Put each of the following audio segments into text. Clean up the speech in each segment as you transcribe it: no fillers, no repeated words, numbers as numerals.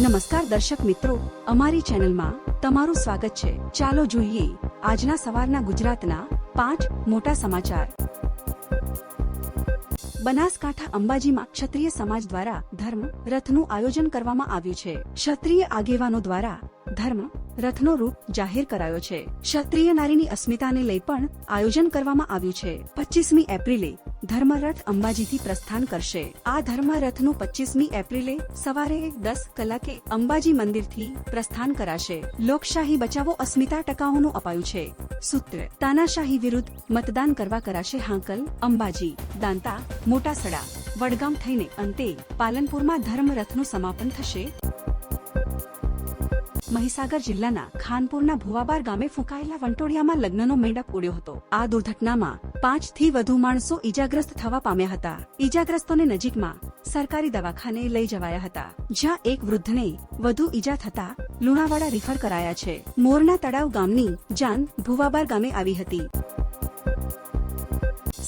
નમસ્કાર દર્શક મિત્રો, અમારી ચેનલમાં તમારું સ્વાગત છે। ચાલો જોઈએ આજના સવારના ગુજરાતના 5 મોટા સમાચાર। બનાસકાંઠા અંબાજીમાં ક્ષત્રિય સમાજ દ્વારા ધર્મ રથનું આયોજન કરવામાં આવ્યું છે। ક્ષત્રિય આગેવાનો દ્વારા ધર્મ રથનો રૂટ જાહેર કરાયો છે। ક્ષત્રિય નારીની અસ્મિતાને લઈ પણ આયોજન કરવામાં આવ્યું છે। 25મી એપ્રિલે ધર્મરથ અંબાજીથી પ્રસ્થાન કરશે। આ ધર્મરથનું 25મી એપ્રિલે સવારે 10 કલાકે અંબાજી મંદિરથી પ્રસ્થાન કરાશે। લોકશાહી બચાવો અસ્મિતા ટકાઓનું અપાયું છે સૂત્ર। તાનાશાહી વિરુદ્ધ મતદાન કરવા કરાશે હાંકલ। અંબાજી, દાંતા, મોટાસડા, વડગામ થઈને અંતે પાલનપુરમાં ધર્મરથનું સમાપન થશે। મહીસાગર જિલ્લાના ખાનપુરના ભુવાબાર ગામે ફૂંકાયેલા વંટોળિયામાં લગ્નનો મેળાપ ઉડ્યો હતો। આ દુર્ઘટનામાં 5 થી વધુ માણસો ઈજાગ્રસ્ત થવા પામ્યા હતા। ઈજાગ્રસ્તોને નજીકમાં સરકારી દવાખાને લઈ જવાયા હતા, જ્યાં એક વૃદ્ધને વધુ ઈજા થતા લુણાવાડા રિફર કરાયા છે। મોરના તળાવ ગામની જાન ભુવાબાર ગામે આવી હતી।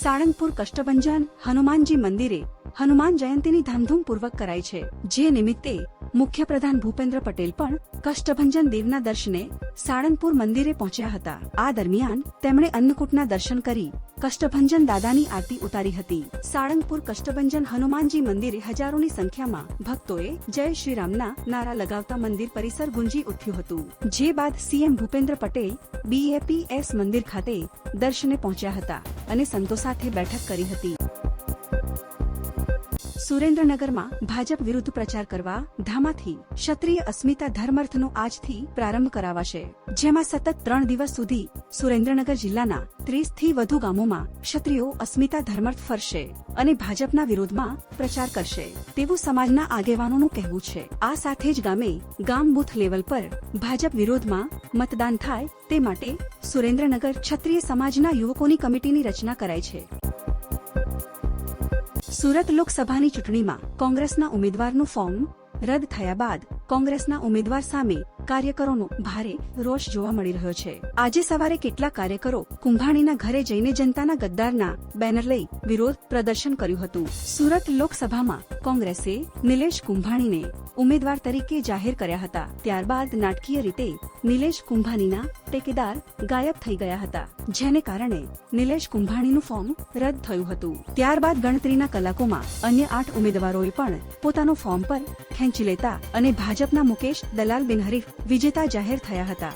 સાળંગપુર કષ્ટભંજન હનુમાનજી મંદિરે હનુમાન જયંતીની ધામધૂમપૂર્વક કરાઈ છે, જે નિમિત્તે મુખ્યપ્રધાન ભૂપેન્દ્ર પટેલ પણ કષ્ટભંજન દેવના દર્શને સાળંગપુર મંદિરે પહોંચ્યા હતા। આ દરમિયાન તેમણે અન્નકૂટના દર્શન કરી કષ્ટભંજન દાદાની આરતી ઉતારી હતી। સાળંગપુર કષ્ટભંજન હનુમાનજી મંદિરે હજારોની સંખ્યામાં ભક્તોએ જય શ્રીરામના નારા લગાવતા મંદિર પરિસર ગુંજી ઉઠ્યું હતું, જે બાદ સીએમ ભૂપેન્દ્ર પટેલ બીએપીએસ મંદિર ખાતે દર્શને પહોંચ્યા હતા અને સંતો સાથે બેઠક કરી હતી। સુરેન્દ્રનગરમાં ભાજપ વિરુદ્ધ પ્રચાર કરવા ધામાથી ક્ષત્રિય અસ્મિતા ધર્મરથનો આજથી પ્રારંભ કરાવાશે, જેમાં સતત 3 દિવસ સુધી સુરેન્દ્રનગર જિલ્લાના 30 થી વધુ ગામોમાં ક્ષત્રિયો અસ્મિતા ધર્મરથ ફરશે અને ભાજપના વિરોધમાં પ્રચાર કરશે તેવું સમાજના આગેવાનોનું કહેવું છે। આ સાથે જ ગામ બૂથ લેવલ પર ભાજપ વિરોધમાં મતદાન થાય તે માટે સુરેન્દ્રનગર ક્ષત્રિય સમાજના યુવકોની કમિટીની રચના કરાઈ છે। સુરત લોકસભાની ચૂંટણીમાં કોંગ્રેસના ઉમેદવારનું ફોર્મ રદ થયા બાદ કોંગ્રેસના ઉમેદવાર સામે કાર્યકરોનો ભારે રોષ જોવા મળી રહ્યો છે। આજે સવારે કેટલાક કાર્યકરો કુંભાણીના ઘરે જઈને જનતાના ગદ્દારના બેનર લઈ વિરોધ પ્રદર્શન કર્યું હતું। સુરત લોકસભામાં કોંગ્રેસે નિલેશ કુંભાણીને ઉમેદવાર તરીકે જાહેર કર્યા હતા। ત્યારબાદ નાટકીય રીતે નિલેશ કુંભાણીના ટેકેદાર ગાયબ થઈ ગયા હતા, જેને કારણે નિલેશ કુંભાણીનું ફોર્મ રદ થયું હતું। ત્યારબાદ ગણતરીના કલાકોમાં અન્ય 8 ઉમેદવારોએ પણ પોતાનું ફોર્મ પર ખેંચી લેતા અને ભાજપના મુકેશ દલાલ બિનહરીફ વિજેતા જાહેર થયા હતા।